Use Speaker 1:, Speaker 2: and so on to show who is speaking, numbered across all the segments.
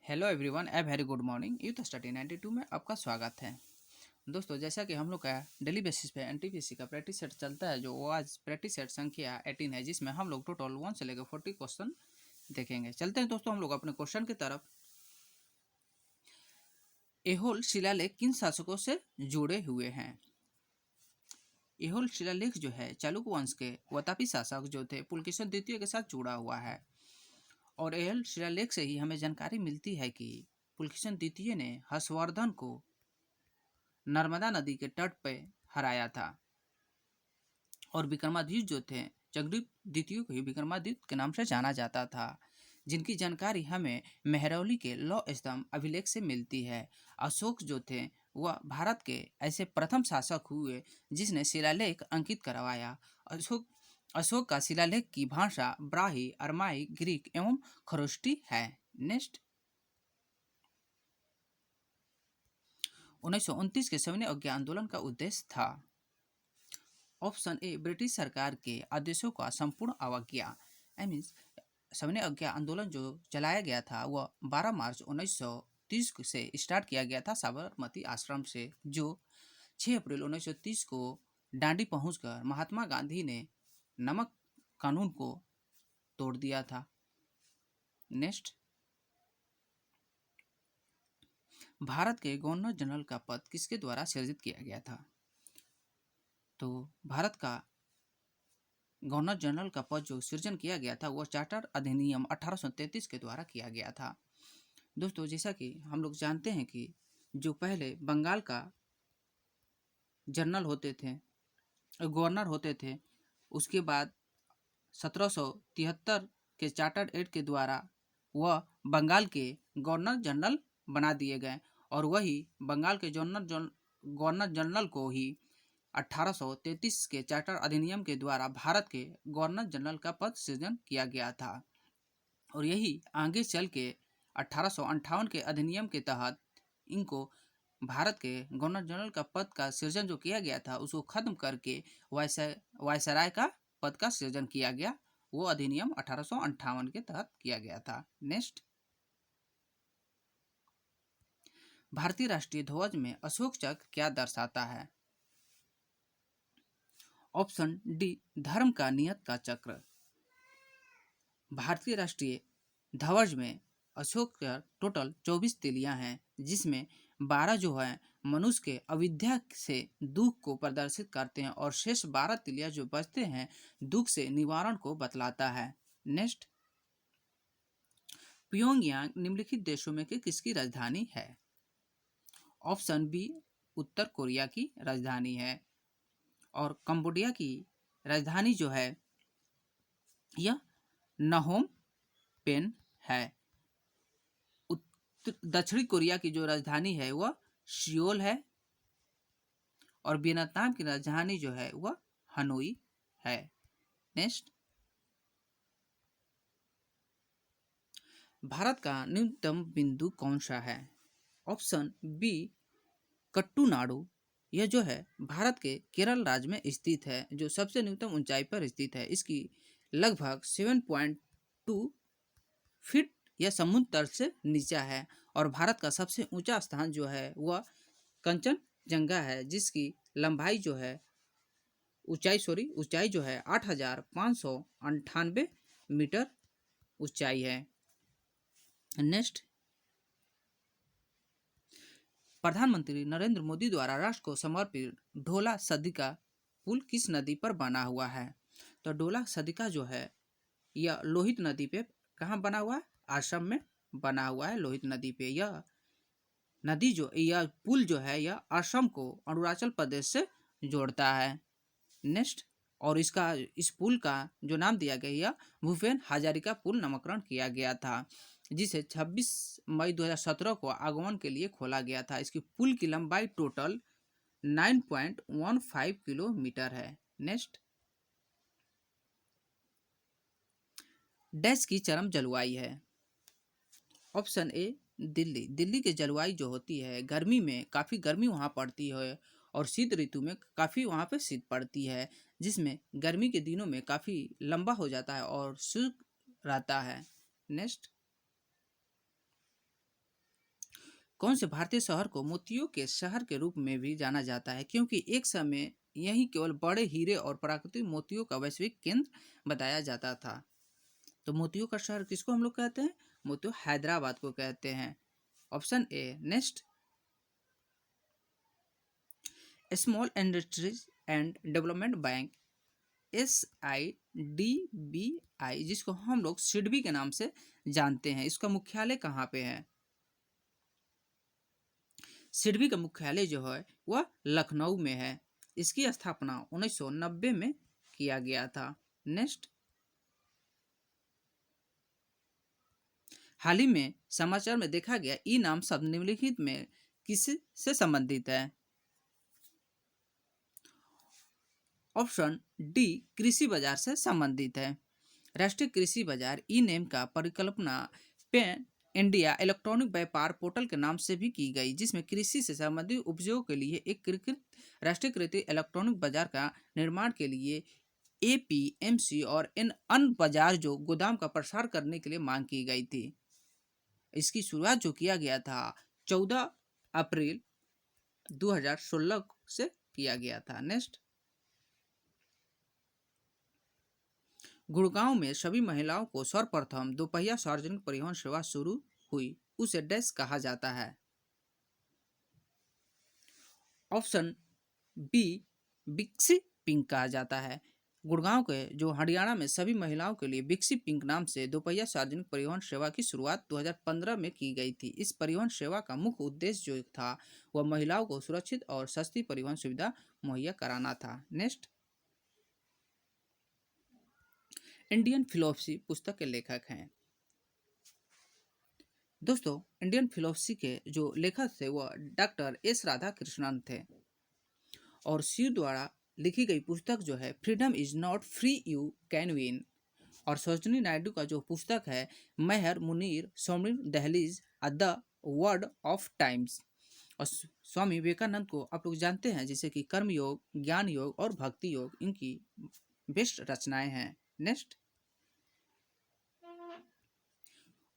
Speaker 1: Hello everyone, a very good morning. Youth study 92 में आपका स्वागत है। दोस्तों, जैसा कि हम लोग का डेली बेसिस पे एनटीपीसी का प्रैक्टिस सेट चलता है, जो वो आज प्रैक्टिस सेट संख्या 18 है, जिसमें हम लोग टोटल 1 से लेकर 40 क्वेश्चन देखेंगे। चलते हैं दोस्तों हम लोग अपने क्वेश्चन की तरफ। एहोल शिलालेख किन शासकों से जुड़े हुए हैं? एहोल शिलालेख जो है चालुक्य वंश के वतापी शासक जो थे पुलकेशिन द्वितीय के साथ जुड़ा हुआ है। और एहोल शिलालेख से ही हमें जानकारी मिलती है कि पुलकेशिन द्वितीय ने हर्षवर्धन को नर्मदा नदी के तट पर हराया था। और विक्रमादित्य जो थे, जगदीप द्वितीय को ही विक्रमादित्य के नाम से जाना जाता था, जिनकी जानकारी हमें मेहरौली के लौह स्तंभ अभिलेख से मिलती है। अशोक जो थे वह भारत के ऐसे प्रथम शासक हुए जिसने शिलालेख अंकित करवाया। अशोक का शिलालेख की भाषा ब्राही, अरमाई, ग्रीक एवं खरोष्टी है। नेक्स्ट, 1929 के सविनय अवज्ञा आंदोलन का उद्देश्य था। ऑप्शन ए, ब्रिटिश सरकार के आदेशों का संपूर्ण अवज्ञा। मीन्स सविनय अवज्ञा आंदोलन जो चलाया गया था वह 12 मार्च 1930 से स्टार्ट किया गया था साबरमती आश्रम से, जो 6 अप्रैल 1930 को डांडी पहुंचकर महात्मा गांधी ने नमक कानून को तोड़ दिया था। नेक्स्ट, भारत के गवर्नर जनरल का पद किसके द्वारा सृजित किया गया था? तो भारत का गवर्नर जनरल का पद जो सृजन किया गया था वह चार्टर अधिनियम 1833 के द्वारा किया गया था। दोस्तों, जैसा कि हम लोग जानते हैं कि जो पहले बंगाल का जनरल होते थे, गवर्नर होते थे, उसके बाद 1773 के चार्टर्ड एक्ट के द्वारा वह बंगाल के गवर्नर जनरल बना दिए गए। और वही बंगाल के गवर्नर जनरल को ही 1833 के चार्टर अधिनियम के द्वारा भारत के गवर्नर जनरल का पद सृजन किया गया था। और यही आगे चल के 1858 के अधिनियम के तहत इनको भारत के गवर्नर जनरल का पद का सृजन जो किया गया था उसको खत्म करके वायसराय का पद का सृजन किया गया। वो अधिनियम 1858 के तहत किया गया था। नेक्स्ट, भारतीय राष्ट्रीय ध्वज में अशोक चक्र क्या दर्शाता है? ऑप्शन डी, धर्म का नियत का चक्र। भारतीय राष्ट्रीय ध्वज में अशोक के टोटल 24 तिलियां हैं, जिसमें 12 जो है मनुष्य के अविद्या से दुख को प्रदर्शित करते हैं और शेष 12 तिलियां जो बचते हैं दुख से निवारण को बतलाता है। नेक्स्ट, प्योंगयांग निम्नलिखित देशों में के किसकी राजधानी है? ऑप्शन बी, उत्तर कोरिया की राजधानी है। और कंबोडिया की राजधानी जो है यह नहोम पेन है। दक्षिणी कोरिया की जो राजधानी है वह सियोल है। और वियतनाम की राजधानी जो है वह हनोई है। नेक्स्ट, भारत का न्यूनतम बिंदु कौन सा है? Option B, Kattunadu. यह जो है भारत के केरल राज्य में स्थित है, जो सबसे न्यूनतम ऊंचाई पर स्थित है। इसकी लगभग 7.2 फीट यह समुद्र तल से नीचा है। और भारत का सबसे ऊंचा स्थान जो है वह कंचनजंगा है, जिसकी लंबाई जो है ऊंचाई जो है 8,598 मीटर ऊंचाई है। नेक्स्ट, प्रधानमंत्री नरेंद्र मोदी द्वारा राष्ट्र को समर्पित ढोला सदिका पुल किस नदी पर बना हुआ है? तो ढोला सदिका जो है यह लोहित नदी पे कहाँ बना हुआ है? असम में बना हुआ है, लोहित नदी पे। यह पुल जो है यह असम को अरुणाचल प्रदेश से जोड़ता है। नेक्स्ट, और इस पुल का जो नाम दिया गया यह भूपेन हजारिका पुल नामकरण किया गया था, जिसे 26 मई 2017 को आगमन के लिए खोला गया था। इसकी पुल की लंबाई टोटल 9.15 किलोमीटर है। नेक्स्ट, डैश की चरम जलवायु है? Option A, Delhi. दिल्ली की जलवायु जो होती है गर्मी में काफ़ी गर्मी वहाँ पड़ती है और शीत ऋतु में काफ़ी वहाँ पे शीत पड़ती है, जिसमें गर्मी के दिनों में काफ़ी लंबा हो जाता है और शुष्क रहता है। नेक्स्ट, कौन से भारतीय शहर को मोतियों के शहर के रूप में भी जाना जाता है, क्योंकि एक समय यही केवल बड़े हीरे और प्राकृतिक मोतियों का वैश्विक केंद्र बताया जाता था। तो मोतियों का शहर किसको हम लोग कहते हैं? मोतियों हैदराबाद को कहते हैं। Option A. Next, small industries and development bank, SIDBI, जिसको हम लोग सिडबी के नाम से जानते हैं, इसका मुख्यालय कहाँ पे है? सिडबी का मुख्यालय जो है वह लखनऊ में है। इसकी स्थापना 1990 में किया गया था। नेक्स्ट, हाल ही में समाचार में देखा गया ई नाम शब्द निम्नलिखित में किससे संबंधित है? ऑप्शन डी, कृषि बाजार से संबंधित है। राष्ट्रीय कृषि बाजार ई नेम का परिकल्पना पैन इंडिया इलेक्ट्रॉनिक व्यापार पोर्टल के नाम से भी की गई, जिसमें कृषि से संबंधित उपयोग के लिए एक राष्ट्रीयकृत इलेक्ट्रॉनिक बाजार का निर्माण के लिए APMC और इन अन्य बाजार जो गोदाम का प्रसार करने के लिए मांग की गई थी। इसकी शुरुआत जो किया गया था 14 अप्रैल 2016 से किया गया था। नेक्स्ट, गुड़गांव में सभी महिलाओं को सर्वप्रथम दोपहिया सार्वजनिक परिवहन सेवा शुरू हुई, उसे डैश कहा जाता है? ऑप्शन बी, बिक्सी पिंक कहा जाता है। गुड़गांव के जो हरियाणा में सभी महिलाओं के लिए बिक्सी पिंक नाम से दोपहिया सार्वजनिक परिवहन सेवा की शुरुआत 2015 में की गई थी। इस परिवहन सेवा का मुख्य उद्देश्य जो था वह महिलाओं को सुरक्षित और सस्ती परिवहन सुविधा मुहैया कराना था। नेक्स्ट, इंडियन फिलोसफी पुस्तक के लेखक हैं। दोस्तों, इंडियन फिलोसफी के जो लेखक थे वह डॉक्टर एस राधाकृष्णन थे और शिव द्वारा लिखी गई पुस्तक जो है freedom is not free you can win. और सरोजिनी नायडू का जो पुस्तक है मेहर मुनीर सोमरी दहलीज द वर्ड ऑफ टाइम्स। और स्वामी विवेकानंद को आप लोग जानते हैं, जैसे कि कर्म योग, ज्ञान योग और भक्ति योग इनकी बेस्ट रचनाएं हैं। नेक्स्ट,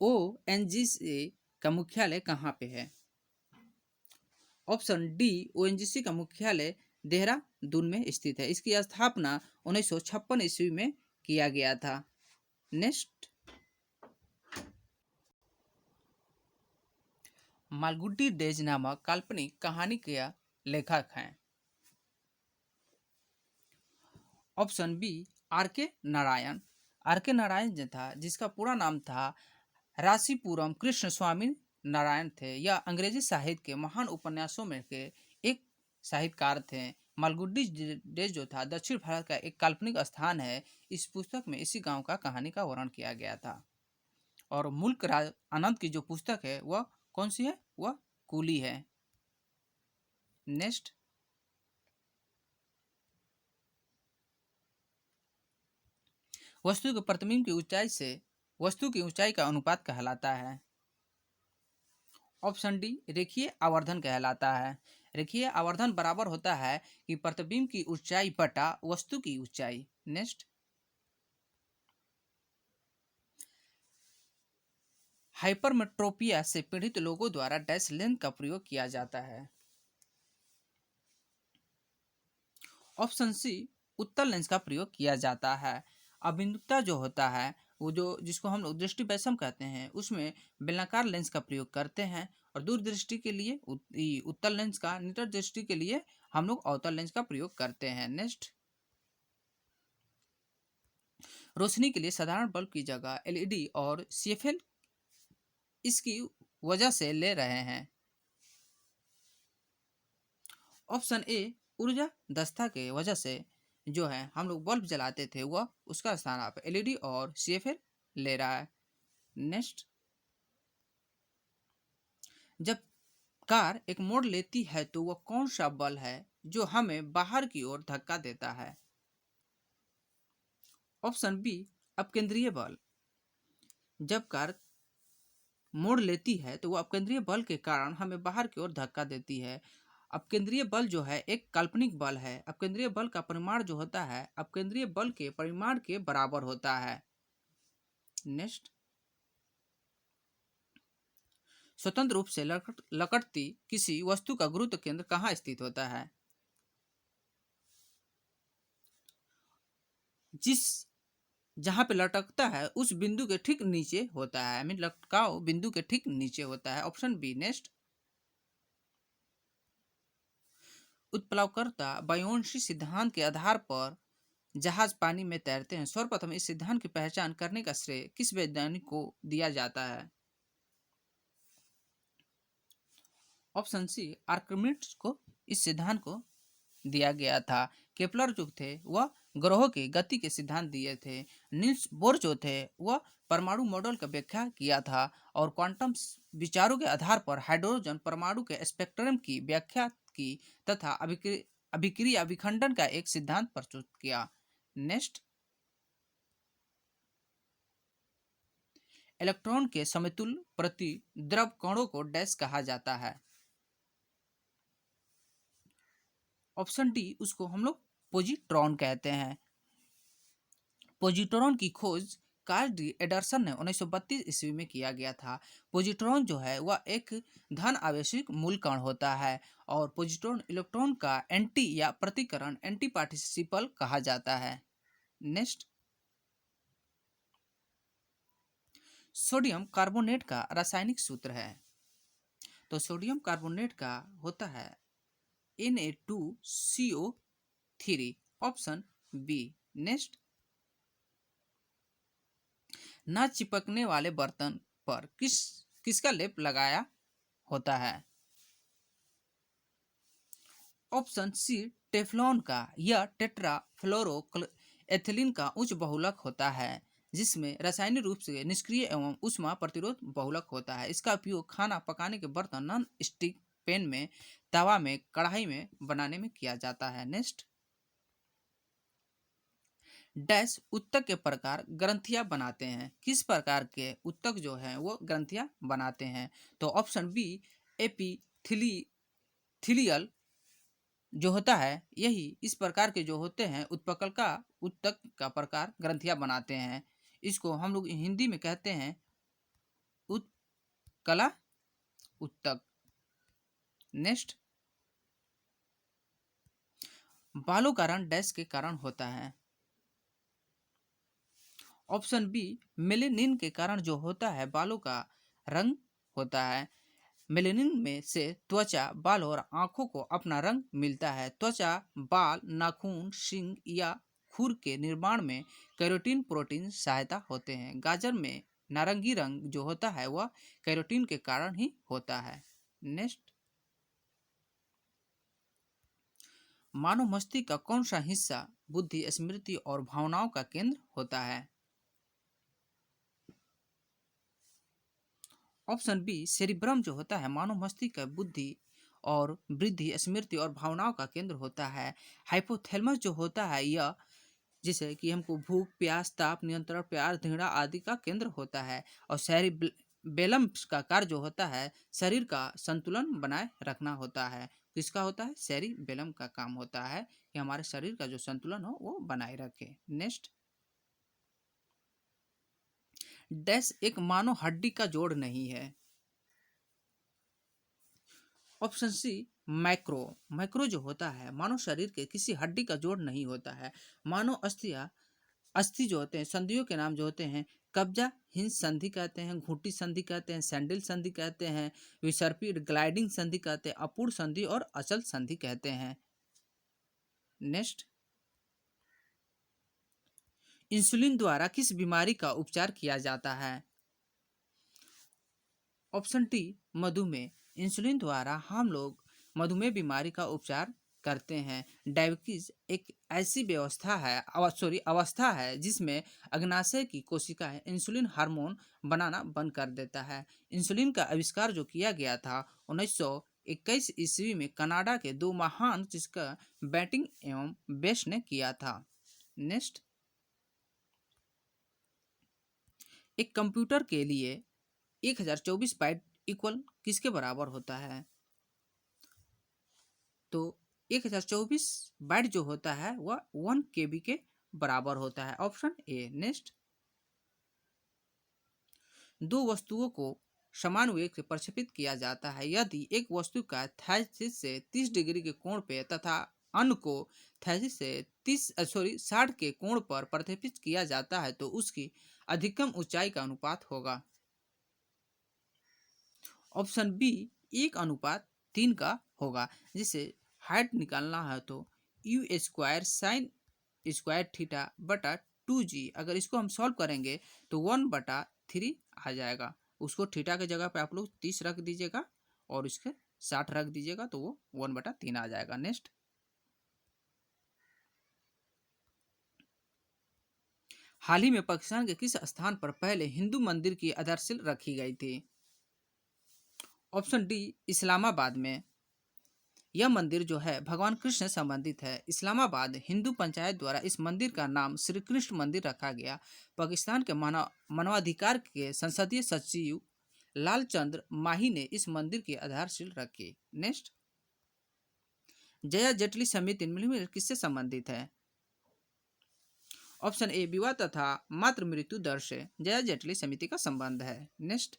Speaker 1: ONGC का मुख्यालय कहाँ पे है? ऑप्शन डी, ONGC का मुख्यालय देहरादून में स्थित है। इसकी स्थापना 1956 ईस्वी में किया गया था। नेक्स्ट, मालगुडी डेज नामक काल्पनिक कहानी के लेखक हैं? Option B, RK Narayan. RK Narayan जो था, जिसका पूरा नाम था रासीपुरम कृष्ण स्वामी नारायण थे। यह अंग्रेजी साहित्य के महान उपन्यासों में के एक साहित्यकार थे। मालगुडी डेज जो था दक्षिण भारत का एक काल्पनिक स्थान है। इस पुस्तक में इसी गांव का कहानी का वर्णन किया गया था। और मुल्क राज आनंद की जो पुस्तक है वह कौन सी है? वह कूली है। नेक्स्ट, वस्तु के प्रतिबिंब की ऊंचाई से वस्तु की ऊंचाई का अनुपात कहलाता है? ऑप्शन डी, रेखीय आवर्धन कहलाता है। रेखीय आवर्धन बराबर होता है कि प्रतिबिंब की ऊंचाई बटा वस्तु की ऊंचाई। नेक्स्ट, हाइपरमेट्रोपिया से पीड़ित लोगों द्वारा डैश लेंस का प्रयोग किया जाता है? ऑप्शन सी, उत्तल लेंस का प्रयोग किया जाता है। अबिंदुता जो होता है वो जो जिसको हम लोग दृष्टि वैषम कहते हैं, उसमें बेलनाकार लेंस का प्रयोग करते हैं। और दूर दृष्टि के लिए उत्तल लेंस का, निकट दृष्टि के लिए हम लोग अवतल लेंस का प्रयोग करते हैं। नेक्स्ट, रोशनी के लिए साधारण बल्ब की जगह LED और CFL इसकी वजह से ले रहे हैं? ऑप्शन ए, ऊर्जा दक्षता के वजह से जो है हम लोग बल्ब जलाते थे वह उसका स्थान आप LED और CFL ले रहा है। नेक्स्ट, जब कार एक मोड़ लेती है तो वह कौन सा बल है जो हमें बाहर की ओर धक्का देता है? ऑप्शन बी, अपकेंद्रीय बल। जब कार मोड़ लेती है तो वह अपकेंद्रीय बल के कारण हमें बाहर की ओर धक्का देती है। अपकेंद्रीय बल जो है एक काल्पनिक बल है। अपकेंद्रीय बल का परिमाण जो होता है अपकेंद्रीय बल के परिमाण के बराबर होता है। नेक्स्ट, स्वतंत्र रूप से लकड़ती किसी वस्तु का गुरुत्व केंद्र कहाँ स्थित होता है? जिस जहां पे लटकता है उस बिंदु के ठीक नीचे होता है, मीन लटकाव बिंदु के ठीक नीचे होता है। Option B. नेक्स्ट, उत्प्लावकर्ता बायोन्सी सिद्धांत के आधार पर जहाज पानी में तैरते हैं। सर्वप्रथम इस सिद्धांत की पहचान करने का श्रेय किस वैज्ञानिक को दिया जाता है? Option C. आर्किमिडीज को इस सिद्धांत को दिया गया था। केपलर जो थे वह ग्रहों की गति के सिद्धांत दिए थे। नील्स बोर जो थे वह परमाणु मॉडल का व्याख्या किया था और क्वांटम विचारों के आधार पर हाइड्रोजन परमाणु के स्पेक्ट्रम की व्याख्या की तथा अभिक्रिया विखंडन का एक सिद्धांत प्रस्तुत किया। नेक्स्ट, इलेक्ट्रॉन के समतुल्य प्रति द्रव कणों को डैश कहा जाता है। ऑप्शन डी, उसको हम लोग पोजिट्रॉन कहते हैं। पोजिट्रॉन की खोज कार्ल डी एडरसन ने 1932 ईस्वी में किया गया था। पोजिट्रॉन जो है वह एक धन आवेशिक मूल कण होता है और पोजिट्रॉन इलेक्ट्रॉन का एंटी या प्रतिकरण एंटी पार्टिसिपल कहा जाता है। नेक्स्ट, सोडियम कार्बोनेट का रासायनिक सूत्र है। तो सोडियम कार्बोनेट का होता है Na2CO3। Option B. नेक्स्ट, न चिपकने वाले बर्तन पर किसका लेप लगाया होता है? Option C. टेफ्लॉन का। यह टेट्राफ्लोरो एथिलीन का उच्च बहुलक होता है जिसमें रासायनिक रूप से निष्क्रिय एवं ऊष्मा प्रतिरोध बहुलक होता है। इसका उपयोग खाना पकाने के बर्तन, नॉन स्टिक पैन में, तवा में, कढ़ाई में बनाने में किया जाता है। नेक्स्ट, डैश उत्तक के प्रकार ग्रंथियां बनाते हैं। किस प्रकार के उत्तक जो है वो ग्रंथियां बनाते हैं? तो ऑप्शन बी। एपिथिलियल जो होता है यही इस प्रकार के जो होते हैं उत्पकल का उत्तक का प्रकार ग्रंथियां बनाते हैं। इसको हम लोग हिंदी में कहते हैं उत्कला उत्तक। नेक्स्ट, बालों का रंग डैश के कारण होता है। Option B. मेलेनिन के कारण जो होता है बालों का रंग होता है। मेलेनिन में से त्वचा, बाल और आंखों को अपना रंग मिलता है। त्वचा, बाल, नाखून, सींग या खुर के निर्माण में कैरोटीन प्रोटीन सहायता होते हैं। गाजर में नारंगी रंग जो होता है वह कैरोटीन के कारण ही होता है। नेक्स्ट, मानव मस्तिष्क का कौन सा हिस्सा बुद्धि, स्मृति और भावनाओं का केंद्र होता है? Option B. सेरिब्रम जो होता है मानव मस्तिष्क का बुद्धि और वृद्धि, स्मृति और भावनाओं का केंद्र होता है। हाइपोथैलेमस जो होता है यह जैसे कि हमको भूख, प्यास, ताप नियंत्रण, प्यार, घृणा आदि का केंद्र होता है। और सेरिबेलम का कार्य जो होता है शरीर का संतुलन बनाए रखना होता है। किसका होता है? सेरिबेलम का काम होता है कि हमारे शरीर का जो संतुलन हो वो बनाए रखे। नेक्स्ट, डैश एक मानव हड्डी का जोड़ नहीं है। Option C. मैक्रो। मैक्रो जो होता है मानव शरीर के किसी हड्डी का जोड़ नहीं होता है। मानव अस्थि जो होते हैं संधियों के नाम जो होते हैं कब्जा हिंस संधि कहते हैं, घूंटी संधि कहते हैं, सैंडल संधि कहते हैं, विसर्पी ग्लाइडिंग संधि कहते हैं, अपूर्ण संधि और अचल संधि कहते हैं। नेक्स्ट, इंसुलिन द्वारा किस बीमारी का उपचार किया जाता है? Option T. मधुमेह। इंसुलिन द्वारा हम लोग मधुमेह बीमारी का उपचार करते हैं। डायबिटीज एक ऐसी अवस्था है जिसमें अग्नाशय की कोशिकाएं इंसुलिन हार्मोन बनाना बंद कर देता है। इंसुलिन का आविष्कार जो किया गया था 1921 ईस्वी में कनाडा के दो महान जिसका बैटिंग एवं बेस्ट ने किया था। नेक्स्ट, एक कंप्यूटर के लिए 1024 बाइट इक्वल किसके बराबर होता है? तो 1024 बाइट जो होता है वह 1 KB के बराबर होता है। Option A. नेक्स्ट, दो वस्तुओं को समान वेग से प्रक्षेपित किया जाता है। यदि एक वस्तु का थैजिस से 30 डिग्री के कोण पे तथा अन्य को थैजिस से 60 के कोण पर प्रक्षेपित किया जाता है तो उसकी अधिकतम ऊंचाई का अनुपात होगा। ऑप्शन बी 1:3 का होगा। जिसे हाइट निकालना है तो u² साइन स्क्वायर थीटा बटा 2g, अगर इसको हम सॉल्व करेंगे तो 1/3 आ जाएगा। उसको थीटा के जगह पे आप लोग 30 रख दीजिएगा और इसके 60 रख दीजिएगा तो वो 1/3 आ जाएगा। नेक्स्ट, हाल ही में पाकिस्तान के किस स्थान पर पहले हिंदू मंदिर की आधारशिला रखी गई थी? ऑप्शन डी इस्लामाबाद में। यह मंदिर जो है भगवान कृष्ण से संबंधित है। इस्लामाबाद हिंदू पंचायत द्वारा इस मंदिर का नाम श्री कृष्ण मंदिर रखा गया। पाकिस्तान के मानवाधिकार के संसदीय सचिव लालचंद्र माही ने इस मंदिर की आधारशिला रखी। नेक्स्ट, जया जेटली समिति निम्नलिखित किससे संबंधित है? ऑप्शन ए विवाह तथा मातृ मृत्यु दर से जया जेटली समिति का संबंध है। नेक्स्ट,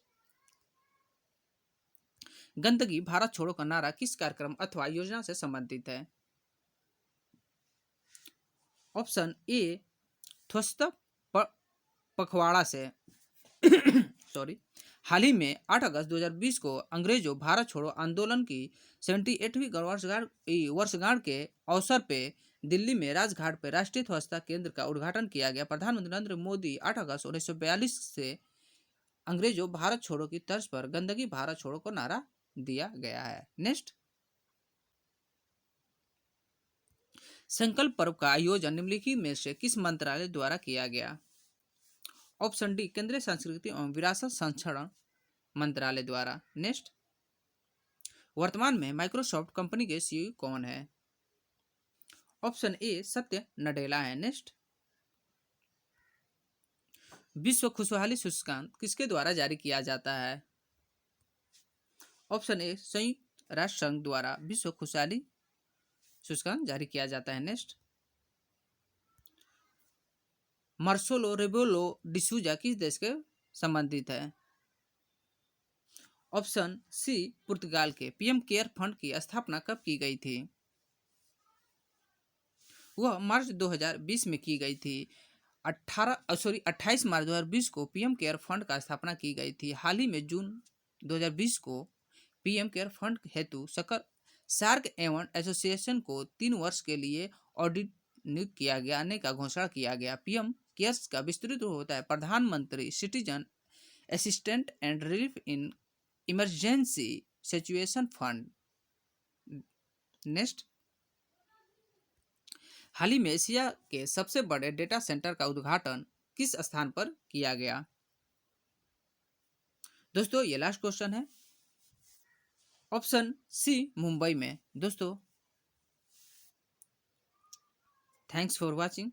Speaker 1: गंदगी भारत छोड़ो का नारा किस कार्यक्रम अथवा योजना से संबंधित है? ऑप्शन ए ध्वस्त पखवाड़ा से सॉरी। हाल ही में 8 अगस्त 2020 को अंग्रेजों भारत छोड़ो आंदोलन की 78वीं वर्षगांठ के अवसर पे दिल्ली में राजघाट पर राष्ट्रीय स्वच्छता केंद्र का उद्घाटन किया गया। प्रधानमंत्री नरेंद्र मोदी 8 अगस्त 1942 से अंग्रेजों भारत छोड़ो की तर्ज पर गंदगी भारत छोड़ो को नारा दिया गया है। नेक्स्ट, संकल्प पर्व का आयोजन निम्नलिखित में से किस मंत्रालय द्वारा किया गया? ऑप्शन डी केंद्रीय संस्कृति एवं विरासत संरक्षण मंत्रालय द्वारा। नेक्स्ट, वर्तमान में माइक्रोसॉफ्ट कंपनी के सीईओ कौन है? ऑप्शन ए सत्य नडेला है। नेक्स्ट, विश्व खुशहाली सूचकांक किसके द्वारा जारी किया जाता है? ऑप्शन ए संयुक्त राष्ट्र संघ द्वारा विश्व खुशहाली सूचकांक जारी किया जाता है। नेक्स्ट, मार्सेलो रेबेलो डिसूजा किस देश के संबंधित है? ऑप्शन सी पुर्तगाल के। पीएम केयर फंड की स्थापना कब की गई थी? वह मार्च 2020 में की गई थी। 28 मार्च 2020 को पीएम केयर फंड का स्थापना की गई थी। हाल ही में जून 2020 को पीएम केयर फंड हेतु सार्क एवं एसोसिएशन को 3 वर्ष के लिए ऑडिट नियुक्त किया गया, आने का घोषणा किया गया। पीएम केयर्स का विस्तृत होता है प्रधानमंत्री citizen assistant and relief in emergency situation fund. Next, हाल ही में एशिया के सबसे बड़े डेटा सेंटर का उद्घाटन किस स्थान पर किया गया? दोस्तों ये लास्ट क्वेश्चन है, ऑप्शन सी मुंबई में। दोस्तों थैंक्स फॉर वॉचिंग।